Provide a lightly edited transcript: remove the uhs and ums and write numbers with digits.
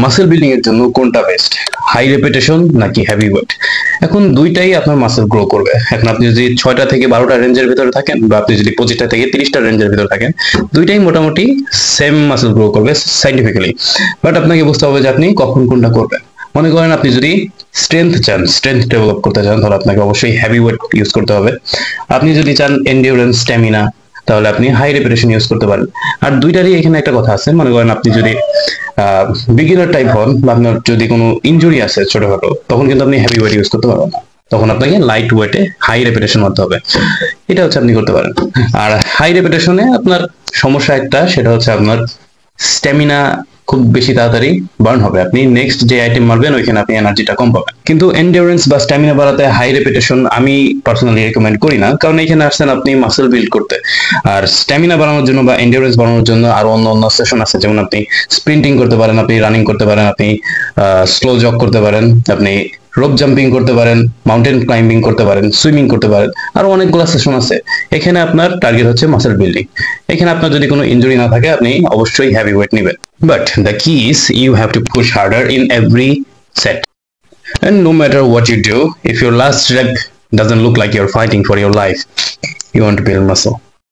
Muscle building এর জন্য কোনটা বেস্ট, হাই রেপিটেশন নাকি হেভি ওয়েট? এখন দুইটাই আপনার মাসেল গ্রো করবে। এখন আপনি যদি 6টা থেকে 12টা রেঞ্জের ভিতরে থাকেন, বা আপনি যদি 25টা থেকে 30টা রেঞ্জের ভিতরে থাকেন, দুইটাই মোটামুটি সেম মাসেল গ্রো করবে সাইন্টিফিক্যালি। বাট আপনাকে বুঝতে হবে যে আপনি কখন কোনটা করবেন। মনে করেন আপনি যদি স্ট্রেংথ চান, স্ট্রেংথ ডেভেলপ করতে চান, তাহলে আপনাকে অবশ্যই হেভি ওয়েট ইউজ করতে হবে। আপনি যদি চান এন্ডিউরেন্স, স্ট্যামিনা, তাহলে আপনি হাই রেপিটেশন ইউজ করতে পারেন। আর দুইটারই এখানে একটা কথা আছে, মনে করেন আপনি যদি বিগিনার টাইপ হন, বা আপনার যদি কোনো ইনজুরি আছে ছোটখাটো, তখন কিন্তু আপনি হেভি ওয়েট ইউজ করতে পারবেন না। তখন আপনাকে লাইট ওয়েটে হাই রেপিটেশন করতে হবে। এটা হচ্ছে আপনি করতে পারেন। আর হাই রেপিটেশনে আপনার সমস্যা একটা, সেটা হচ্ছে আপনার স্ট্যামিনা খুব বেশি তাড়াতাড়ি বার্ন হবে। আপনি নেক্সট যে আইটেম মারবেন ওইখানে আপনি এনার্জিটা কম পাবেন। কিন্তু এন্ডিউরেন্স বা স্ট্যামিনা বাড়াতে হাই রেপিটেশন আমি পার্সোনালি রেকমেন্ড করি না, কারণ এখানে আসছেন আপনি মাসেল বিল্ড করতে। আর স্ট্যামিনা বাড়ানোর জন্য বা এন্ডিউরেন্স বাড়ানোর জন্য আরো অন্য অন্য সেশন আছে, যেমন আপনি স্প্রিন্টিং করতে পারেন, আপনি রানিং করতে পারেন, আপনি স্লো জগ করতে পারেন, আপনি রোপ জাম্পিং করতে পারেন, মাউন্টেন ক্লাইম্বিং করতে পারেন, সুইমিং করতে পারেন, আরো অনেকগুলো সেশন আছে। এখানে আপনার টার্গেট হচ্ছে মাসেল বিল্ডিং। এখানে আপনার যদি কোনো ইনজুরি না থাকে, আপনি অবশ্যই হেভি ওয়েট নেবেন। But the key is you have to push harder in every set. And no matter what you do, if your last rep doesn't look like you're fighting for your life, you want to build muscle.